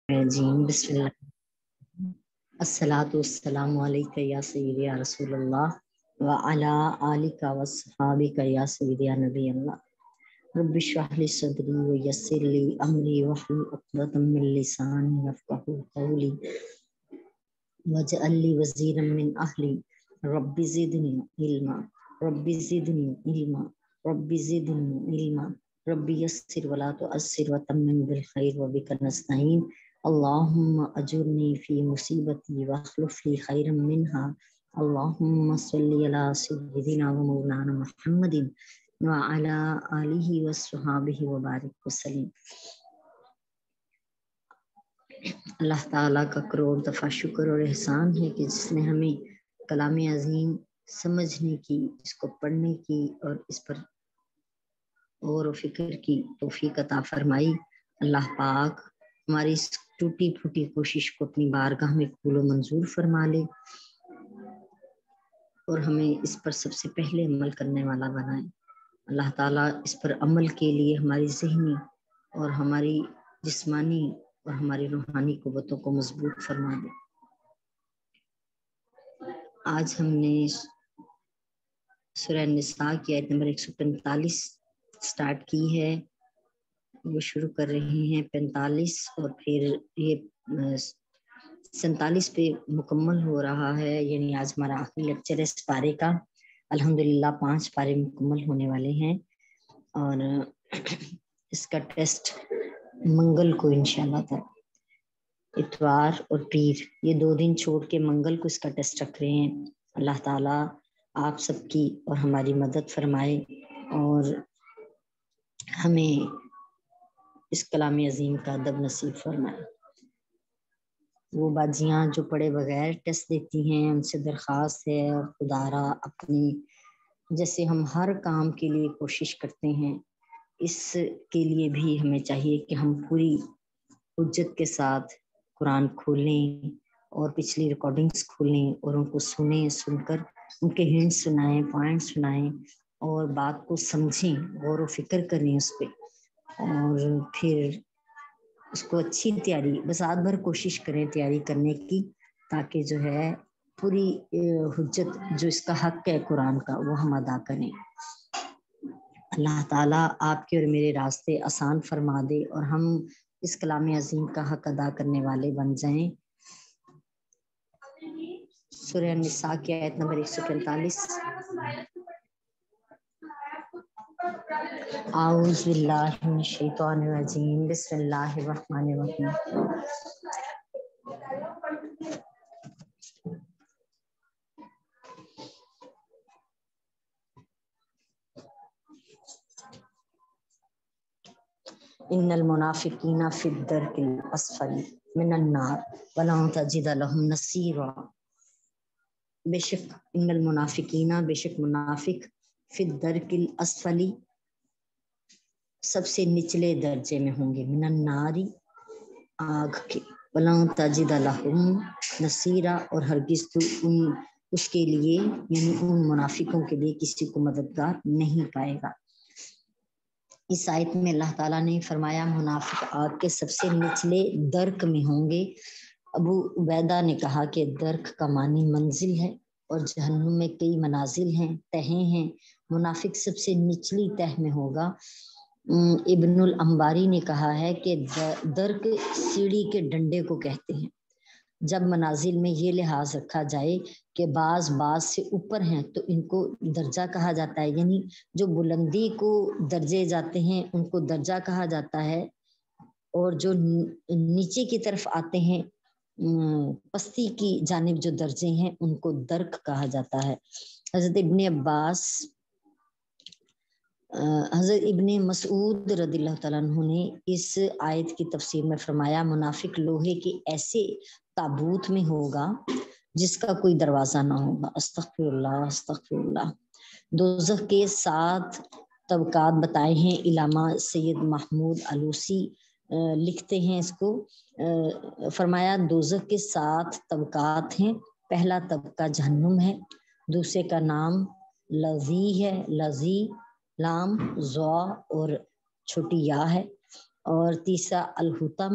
الرجیم بسم اللہ الصلاۃ والسلام علیک یا سیدی یا رسول اللہ وعلی آلک وصحابک یا سیدی یا نبی اللہ رب اشرح لی صدری ویسر لی امری واحلل عقدۃ من لسانی یفقہوا قولی واجعل لی وزیرا من اہلی رب زدنی علما رب زدنی علما رب زدنی علما رب یسر ولا تعسر وتمم بالخیر وبک نستعین اللہم اجرنی فی مصیبتی واخلف لی خیرا منها اللہم صلی علی سیدنا و مولانا محمد وعلی آلہ وصحابہ وبارک وسلم۔ اللہ تعالیٰ کا کروڑ دفعہ شکر اور احسان ہے کہ جس نے ہمیں کلام عظیم سمجھنے کی، اس کو پڑھنے کی اور اس پر غور و فکر کی توفیق عطا فرمائی۔ اللہ پاک ہماری اس ٹوٹی پھوٹی کوشش کو اپنی بارگاہ میں قبول و منظور فرما لے اور ہمیں اس پر سب سے پہلے عمل کرنے والا بنائے۔ اللہ تعالیٰ اس پر عمل کے لیے ہماری ذہنی اور ہماری جسمانی اور ہماری روحانی قوتوں کو مضبوط فرما دے۔ آج ہم نے سورہ نساء کی آیت نمبر 145 سٹارٹ کی ہے، وہ شروع کر رہے ہیں 45 اور پھر یہ 47 پہ مکمل ہو رہا ہے، یعنی آج ہمارا آخری لیکچر ہے اس پارے کا۔ الحمدللہ 5 پارے مکمل ہونے والے ہیں اور اس کا ٹیسٹ منگل کو انشاءاللہ تعالی، اتوار اور پیر یہ 2 دن چھوڑ کے منگل کو اس کا ٹیسٹ رکھ رہے ہیں۔ اللہ تعالیٰ آپ سب کی اور ہماری مدد فرمائے اور ہمیں اس کلام عظیم کا ادب نصیب فرمائے۔ وہ باجیاں جو پڑھے بغیر ٹیسٹ دیتی ہیں ان سے درخواست ہے اور خدارا اپنی جیسے ہم ہر کام کے لیے کوشش کرتے ہیں، اس کے لیے بھی ہمیں چاہیے کہ ہم پوری حجت کے ساتھ قرآن کھولیں اور پچھلی ریکارڈنگز کھولیں اور ان کو سنیں، سن کر ان کے ہنٹ سنائیں، پوائنٹ سنائیں اور بات کو سمجھیں، غور و فکر کریں اس پہ اور پھر اس کو اچھی تیاری، بس رات بھر کوشش کریں تیاری کرنے کی تاکہ جو ہے پوری حجت جو اس کا حق ہے قرآن کا وہ ہم ادا کریں۔ اللہ تعالیٰ آپ کے اور میرے راستے آسان فرما دے اور ہم اس کلام عظیم کا حق ادا کرنے والے بن جائیں۔ سورہ نساء کی آیت نمبر 145۔ اعوذ باللہ من الشیطان الرجیم بسم اللہ الرحمن الرحیم۔ ان المنافقین فی الدرک الاسفل من النار ولن تجد لهم نصیرا۔ بے شک ان المنافقین، بے شک منافق، فی الدرک الاسفل سب سے نچلے درجے میں ہوں گے، من الناری آگ کے، ولن تجد لهم نصیرا اور ہرگز تو اس کے لیے یعنی ان منافقوں کے لیے کسی کو مددگار نہیں پائے گا۔ اس آیت میں اللہ تعالیٰ نے فرمایا منافق آگ کے سب سے نچلے درک میں ہوں گے۔ ابو عبیدہ نے کہا کہ درک کا معنی منزل ہے اور جہنم میں کئی منازل ہیں، تہیں ہیں، منافق سب سے نچلی تہ میں ہوگا۔ ابن الانباری نے کہا ہے کہ درک سیڑھی کے ڈنڈے کو کہتے ہیں۔ جب منازل میں یہ لحاظ رکھا جائے کہ بعض سے اوپر ہیں تو ان کو درجہ کہا جاتا ہے، یعنی جو بلندی کو درجے جاتے ہیں ان کو درجہ کہا جاتا ہے، اور جو نیچے کی طرف آتے ہیں پستی کی جانب جو درجے ہیں ان کو درک کہا جاتا ہے۔ حضرت ابن مسعود رضی اللہ تعالیٰ عنہ نے اس آیت کی تفسیر میں فرمایا منافق لوہے کے ایسے تابوت میں ہوگا جس کا کوئی دروازہ نہ ہوگا۔ استغفر اللہ استغفر اللہ۔ دوزخ کے 7 طبقات بتائے ہیں، علامہ سید محمود علوسی لکھتے ہیں اس کو، فرمایا دوزخ کے 7 طبقات ہیں۔ پہلا طبقہ جہنم ہے، دوسرے کا نام لظی ہے، لظی لام زوا اور چھوٹی یا ہے، اور تیسرا الحطم،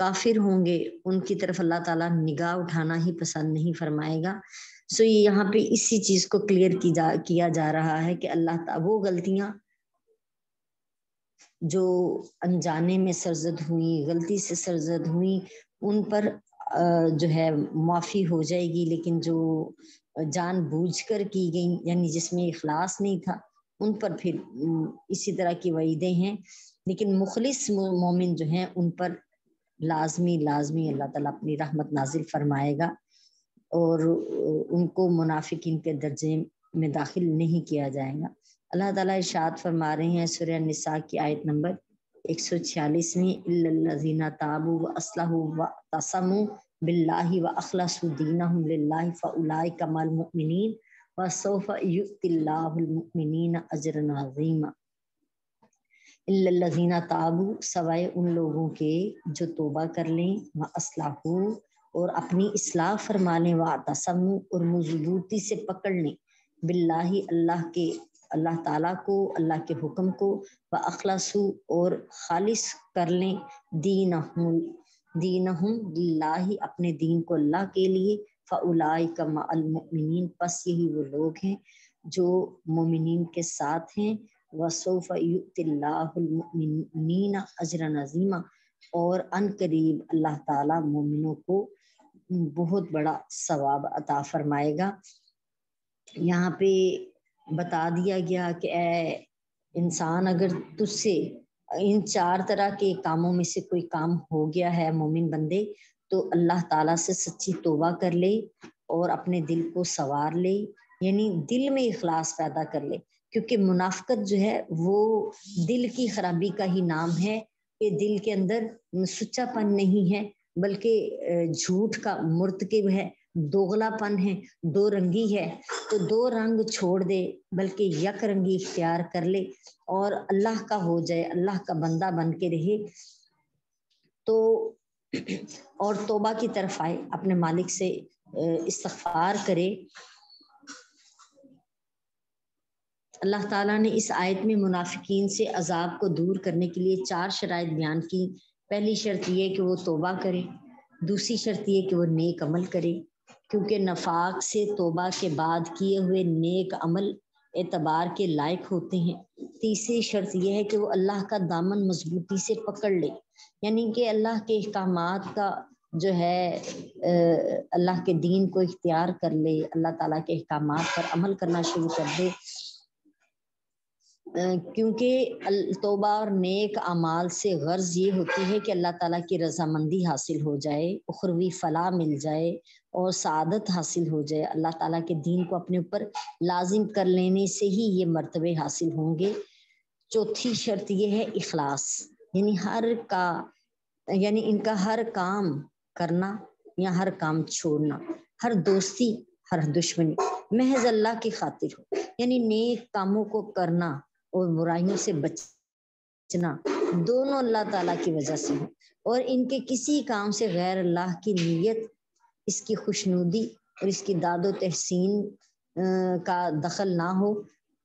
کافر ہوں گے ان کی طرف اللہ تعالیٰ نگاہ اٹھانا ہی پسند نہیں فرمائے گا. سو یہاں پہ اسی چیز کو کلیئر کیا جا رہا ہے کہ اللہ تعالیٰ وہ غلطیاں جو انجانے میں سرزد ہوئی، غلطی سے سرزد ہوئی، ان پر جو ہے معافی ہو جائے گی، لیکن جو جان بوجھ کر کی گئی یعنی جس میں اخلاص نہیں تھا ان پر پھر اسی طرح کی وعیدیں ہیں. لیکن مخلص مومن جو ہیں ان پر لازمی اللہ تعالیٰ اپنی رحمت نازل فرمائے گا اور ان کو منافقین کے درجے میں داخل نہیں کیا جائے گا. اللہ تعالیٰ ارشاد فرما رہے ہیں سورہ النساء کی آیت نمبر 146 میں الا الذین تابوا واصلحوا واعتصموا باللہ واخلصوا دینہم للہ فاولئک مع المؤمنین وسوف یؤتی اللہ المؤمنین اجرا عظیما. الا الذین تابوا سوائے ان لوگوں کے جو توبہ کر لیں، واصلحوا اور اپنی اصلاح فرما لیں، واعتصموا اور مضبوطی سے پکڑ لیں، باللہ اللہ تعالیٰ کو، اللہ کے حکم کو، واخلصوا اور خالص کر لیں دینہم للہ اپنے دین کو اللہ کے لیے، فاولئک مع المؤمنین پس یہی وہ لوگ ہیں جو مومنین کے ساتھ ہیں، وسوف یؤتی اللہ المؤمنین اجرا عظیما اور ان قریب اللہ تعالیٰ مومنوں کو بہت بڑا ثواب عطا فرمائے گا. یہاں پہ بتا دیا گیا کہ اے انسان اگر تجھ سے ان 4 طرح کے کاموں میں سے کوئی کام ہو گیا ہے مومن بندے، تو اللہ تعالیٰ سے سچی توبہ کر لے اور اپنے دل کو سنوار لے، یعنی دل میں اخلاص پیدا کر لے، کیونکہ منافقت جو ہے وہ دل کی خرابی کا ہی نام ہے کہ دل کے اندر سچا پن نہیں ہے بلکہ جھوٹ کا مرتکب ہے، دوغلا پن ہے، 2 رنگی ہے. تو 2 رنگ چھوڑ دے بلکہ یک رنگی اختیار کر لے اور اللہ کا ہو جائے، اللہ کا بندہ بن کے رہے تو اور توبہ کی طرف آئے، اپنے مالک سے استغفار کرے. اللہ تعالیٰ نے اس آیت میں منافقین سے عذاب کو دور کرنے کے لیے 4 شرائط بیان کی. پہلی شرط یہ کہ وہ توبہ کرے، دوسری شرط یہ کہ وہ نیک عمل کرے کیونکہ نفاق سے توبہ کے بعد کیے ہوئے نیک عمل اعتبار کے لائق ہوتے ہیں. تیسری شرط یہ ہے کہ وہ اللہ کا دامن مضبوطی سے پکڑ لے، یعنی کہ اللہ کے احکامات کا جو ہے اللہ کے دین کو اختیار کر لے، اللہ تعالیٰ کے احکامات پر عمل کرنا شروع کر دے، کیونکہ توبہ اور نیک اعمال سے غرض یہ ہوتی ہے کہ اللہ تعالیٰ کی رضامندی حاصل ہو جائے، اخروی فلاح مل جائے اور سعادت حاصل ہو جائے. اللہ تعالیٰ کے دین کو اپنے اوپر لازم کر لینے سے ہی یہ مرتبے حاصل ہوں گے. چوتھی شرط یہ ہے اخلاص، یعنی ان کا ہر کام کرنا یا ہر کام چھوڑنا، ہر دوستی ہر دشمنی محض اللہ کی خاطر ہو، یعنی نیک کاموں کو کرنا اور برائیوں سے بچنا دونوں اللہ تعالیٰ کی وجہ سے ہو، اور ان کے کسی کام سے غیر اللہ کی نیت، اس کی خوشنودی اور اس کی داد و تحسین کا دخل نہ ہو.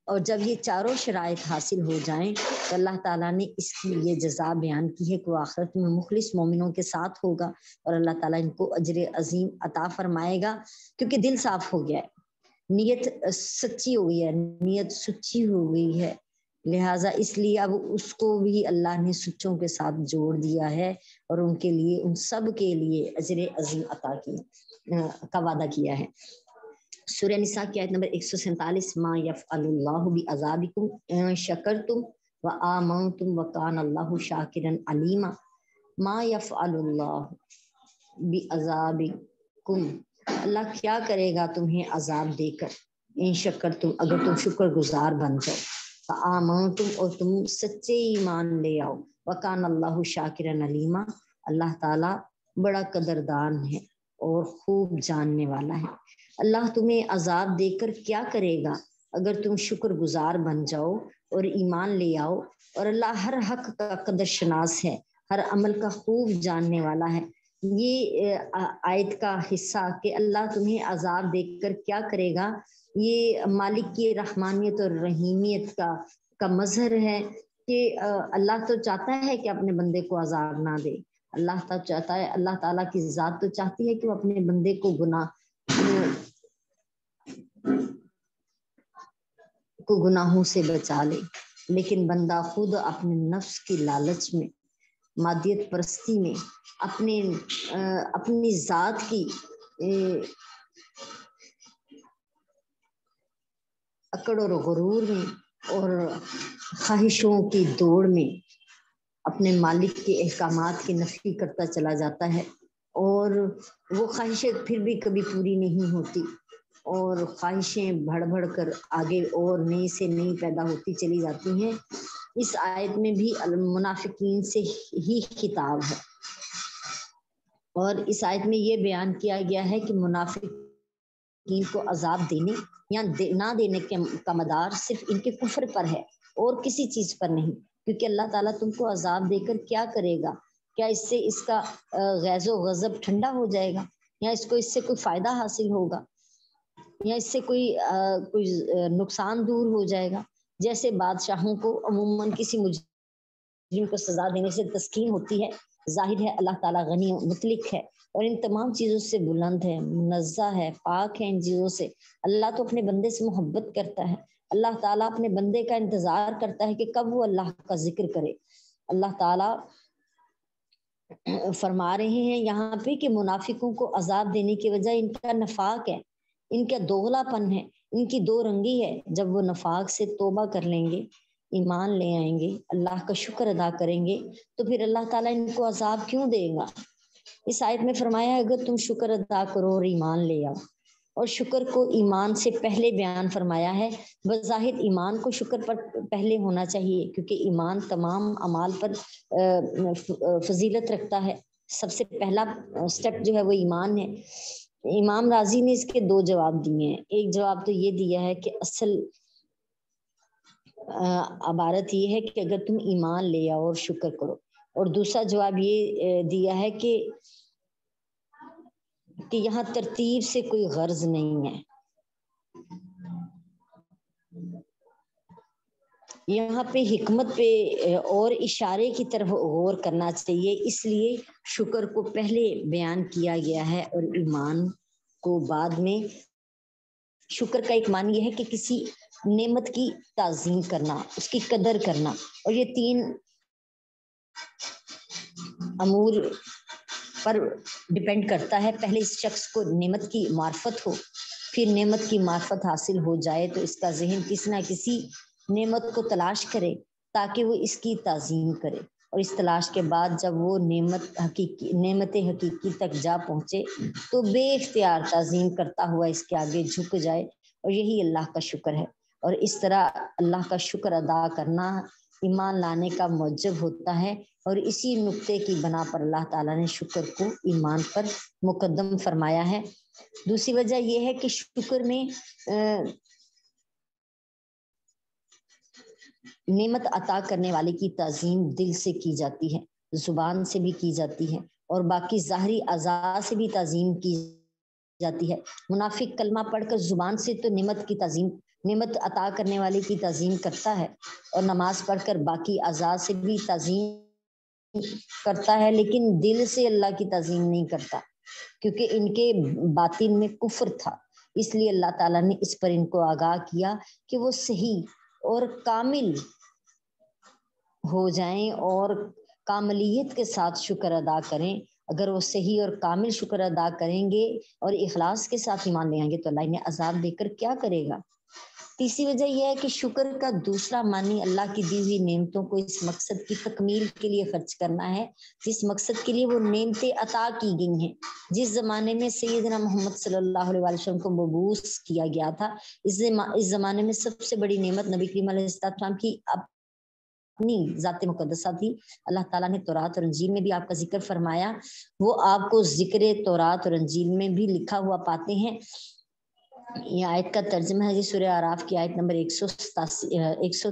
اور جب یہ 4 شرائط حاصل ہو جائیں تو اللہ تعالیٰ نے اس کی یہ جزا بیان کی ہے کہ وہ آخرت میں مخلص مومنوں کے ساتھ ہوگا اور اللہ تعالیٰ ان کو اجر عظیم عطا فرمائے گا، کیونکہ دل صاف ہو گیا ہے، نیت سچی ہو گئی ہے، نیت سچی ہو گئی ہے، لہٰذا اس لیے اب اس کو بھی اللہ نے سچوں کے ساتھ جوڑ دیا ہے اور ان کے لیے، ان سب کے لیے اجر عظیم عطا کا وعدہ کیا ہے. سورہ نساء کی آیت نمبر 147 ما یفعل اللہ بعذابکم ان شکرتم وآمنتم وکان اللہ شاکرا علیما. ما یفعل اللہ بعذابکم، اللہ کیا کرے گا تمہیں عذاب دے کر، ان شکرتم اگر تم شکر گزار بن جاؤ، فآمنتم اور تم سچے ایمان لے آؤ، وکان اللہ شاکرا علیما اللہ تعالیٰ بڑا قدردان ہے اور خوب جاننے والا ہے. اللہ تمہیں عذاب دے کر کیا کرے گا اگر تم شکر گزار بن جاؤ اور ایمان لے آؤ، اور اللہ ہر حق کا قدر شناس ہے، ہر عمل کا خوب جاننے والا ہے. یہ آیت کا حصہ کہ اللہ تمہیں عذاب دے کر کیا کرے گا، یہ مالک کی رحمانیت اور رحیمیت کا مظہر ہے کہ اللہ تو چاہتا ہے کہ اپنے بندے کو عذاب نہ دے، اللہ تعالیٰ چاہتا ہے، اللہ تعالیٰ کی ذات تو چاہتی ہے کہ وہ اپنے بندے کو گناہوں سے بچا لے، لیکن بندہ خود اپنے نفس کی لالچ میں، مادیت پرستی میں، اپنی ذات کی اکڑ اور غرور میں اور خواہشوں کی دوڑ میں اپنے مالک کے احکامات کی نفی کرتا چلا جاتا ہے، اور وہ خواہشیں پھر بھی کبھی پوری نہیں ہوتی، اور خواہشیں بڑھ کر آگے اور نئی سے نئی پیدا ہوتی چلی جاتی ہیں۔ اس آیت میں بھی المنافقین سے ہی خطاب ہے، اور اس آیت میں یہ بیان کیا گیا ہے کہ منافقین کو عذاب دینے یا نہ دینے کا مدار صرف ان کے کفر پر ہے اور کسی چیز پر نہیں، کیونکہ اللہ تعالیٰ تم کو عذاب دے کر کیا کرے گا؟ کیا اس سے اس کا غیظ و غضب ٹھنڈا ہو جائے گا، یا اس سے کوئی فائدہ حاصل ہوگا، یا اس سے کوئی نقصان دور ہو جائے گا؟ جیسے بادشاہوں کو عموماً کسی مجرم کو سزا دینے سے تسکین ہوتی ہے، ظاہر ہے اللہ تعالیٰ غنی مطلق ہے اور ان تمام چیزوں سے بلند ہے، منزہ ہے، پاک ہے ان چیزوں سے۔ اللہ تو اپنے بندے سے محبت کرتا ہے، اللہ تعالیٰ اپنے بندے کا انتظار کرتا ہے کہ کب وہ اللہ کا ذکر کرے۔ اللہ تعالیٰ فرما رہے ہیں یہاں پہ کہ منافقوں کو عذاب دینے کی وجہ ان کا نفاق ہے، ان کا دوغلا پن ہے، ان کی دو رنگی ہے۔ جب وہ نفاق سے توبہ کر لیں گے، ایمان لے آئیں گے، اللہ کا شکر ادا کریں گے، تو پھر اللہ تعالیٰ ان کو عذاب کیوں دے گا؟ اس آیت میں فرمایا اگر تم شکر ادا کرو اور ایمان لے آؤ، اور شکر کو ایمان سے پہلے بیان فرمایا ہے۔ بظاہر ایمان کو شکر پر پہلے ہونا چاہیے، کیونکہ ایمان تمام اعمال پر فضیلت رکھتا ہے۔ سب سے پہلا سٹیپ جو ہے وہ ایمان ہے۔ امام راضی نے اس کے دو جواب دیے ہیں۔ ایک جواب تو یہ دیا ہے کہ اصل عبارت یہ ہے کہ اگر تم ایمان لے آؤ اور شکر کرو، اور دوسرا جواب یہ دیا ہے کہ یہاں ترتیب سے کوئی غرض نہیں ہے، یہاں پہ حکمت پہ اور اشارے کی طرف غور کرنا چاہیے، اس لیے شکر کو پہلے بیان کیا گیا ہے اور ایمان کو بعد میں۔ شکر کا ایک معنی یہ ہے کہ کسی نعمت کی تعظیم کرنا، اس کی قدر کرنا، اور یہ تین امور پر ڈیپینڈ کرتا ہے۔ پہلے اس شخص کو نعمت کی معرفت ہو، پھر نعمت کی معرفت حاصل ہو جائے تو اس کا ذہن کسی نہ کسی نعمت کو تلاش کرے تاکہ وہ اس کی تعظیم کرے، اور اس تلاش کے بعد جب وہ نعمت حقیقی تک جا پہنچے تو بے اختیار تعظیم کرتا ہوا اس کے آگے جھک جائے، اور یہی اللہ کا شکر ہے۔ اور اس طرح اللہ کا شکر ادا کرنا ایمان لانے کا موجب ہوتا ہے، اور اسی نقطے کی بنا پر اللہ تعالیٰ نے شکر کو ایمان پر مقدم فرمایا ہے۔ دوسری وجہ یہ ہے کہ شکر میں نعمت عطا کرنے والے کی تعظیم دل سے کی جاتی ہے، زبان سے بھی کی جاتی ہے، اور باقی ظاہری اعضاء سے بھی تعظیم کی جاتی ہے۔ منافق کلمہ پڑھ کر زبان سے تو نعمت عطا کرنے والے کی تعظیم کرتا ہے، اور نماز پڑھ کر باقی اعضاء سے بھی تعظیم کرتا ہے، لیکن دل سے اللہ کی تعظیم نہیں کرتا، کیونکہ ان کے باطن میں کفر تھا۔ اس لیے اللہ تعالیٰ نے اس پر ان کو آگاہ کیا کہ وہ صحیح اور کامل ہو جائیں اور کاملیت کے ساتھ شکر ادا کریں۔ اگر وہ صحیح اور کامل شکر ادا کریں گے اور اخلاص کے ساتھ ایمان لے آئیں گے تو اللہ انہیں عذاب دے کر کیا کرے گا؟ تیسری وجہ یہ ہے کہ شکر کا دوسرا معنی اللہ کی دی ہوئی نعمتوں کو اس مقصد کی تکمیل کے لیے خرچ کرنا ہے جس مقصد کے لیے وہ نعمتیں عطا کی گئی ہیں۔ جس زمانے میں سیدنا محمد صلی اللہ علیہ وسلم کو مبعوث کیا گیا تھا، اس زمانے میں سب سے بڑی نعمت نبی کریم علیہ السلام کی اپنی ذات مقدسہ تھی۔ اللہ تعالیٰ نے تورات اور انجیل میں بھی آپ کا ذکر فرمایا، وہ آپ کو ذکر تورات اور انجیل میں بھی لکھا ہوا پاتے ہیں۔ یہ آیت کا ترجمہ ہے جی سورہ اعراف کی آیت نمبر 183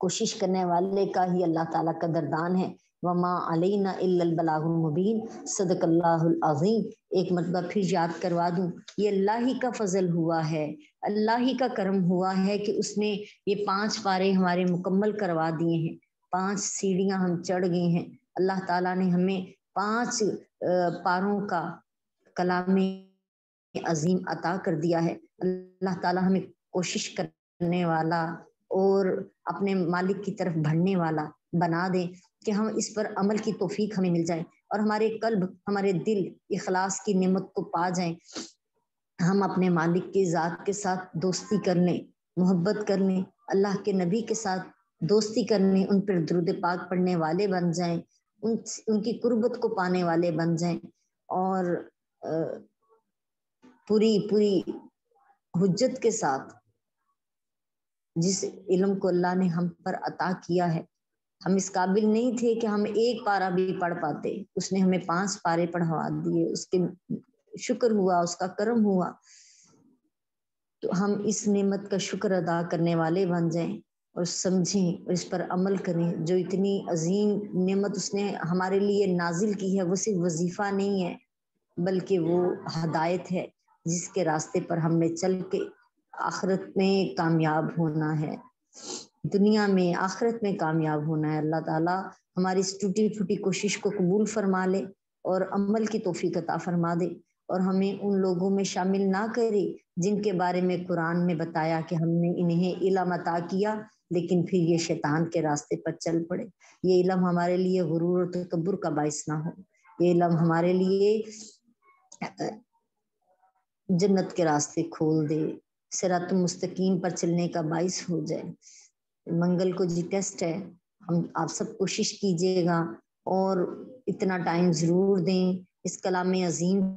کوشش کرنے والے کا ہی اللہ تعالیٰ قدردان ہے۔ وما علینا الا البلاغ المبین، صدق اللہ العظیم۔ ایک مرتبہ پھر یاد کروا دوں، یہ اللہ ہی کا فضل ہوا ہے، اللہ ہی کا کرم ہوا ہے کہ اس نے یہ 5 پارے ہمارے مکمل کروا دیے ہیں، 5 سیڑھیاں ہم چڑھ گئے ہیں۔ اللہ تعالیٰ نے ہمیں 5 پاروں کا کلام عظیم عطا کر دیا ہے۔ اللہ تعالیٰ ہمیں کوشش کرنے والا اور اپنے مالک کی طرف بڑھنے والا بنا دے کہ ہم اس پر عمل کی توفیق ہمیں مل جائے اور ہمارے قلب، ہمارے دل اخلاص کی نعمت کو پا جائیں، ہم اپنے مالک کی ذات کے ساتھ دوستی کر لیں، محبت کر لیں، اللہ کے نبی کے ساتھ دوستی کرنے، ان پر درود پاک پڑھنے والے بن جائیں، ان کی قربت کو پانے والے بن جائیں، اور پوری حجت کے ساتھ جس علم کو اللہ نے ہم پر عطا کیا ہے، ہم اس قابل نہیں تھے کہ ہم 1 پارہ بھی پڑھ پاتے، اس نے ہمیں 5 پارے پڑھوا دیے، اس کے شکر ہوا، اس کا کرم ہوا، تو ہم اس نعمت کا شکر ادا کرنے والے بن جائیں اور سمجھیں اور اس پر عمل کریں۔ جو اتنی عظیم نعمت اس نے ہمارے لیے نازل کی ہے، وہ صرف وظیفہ نہیں ہے بلکہ وہ ہدایت ہے جس کے راستے پر ہم نے چل کے آخرت میں کامیاب ہونا ہے، دنیا میں آخرت میں کامیاب ہونا ہے۔ اللہ تعالیٰ ہماری اس ٹوٹی پھوٹی کوشش کو قبول فرما لے اور عمل کی توفیق عطا فرما دے، اور ہمیں ان لوگوں میں شامل نہ کرے جن کے بارے میں قرآن میں بتایا کہ ہم نے انہیں علم عطا کیا لیکن پھر یہ شیطان کے راستے پر چل پڑے۔ یہ علم ہمارے لیے غرور اور تکبر کا باعث نہ ہو، یہ علم ہمارے لیے جنت کے راستے کھول دے، صراط مستقیم پر چلنے کا باعث ہو جائے۔ منگل کو جی ٹیسٹ ہے، آپ سب کوشش کیجئے گا اور اتنا ٹائم ضرور دیں اس کلام عظیم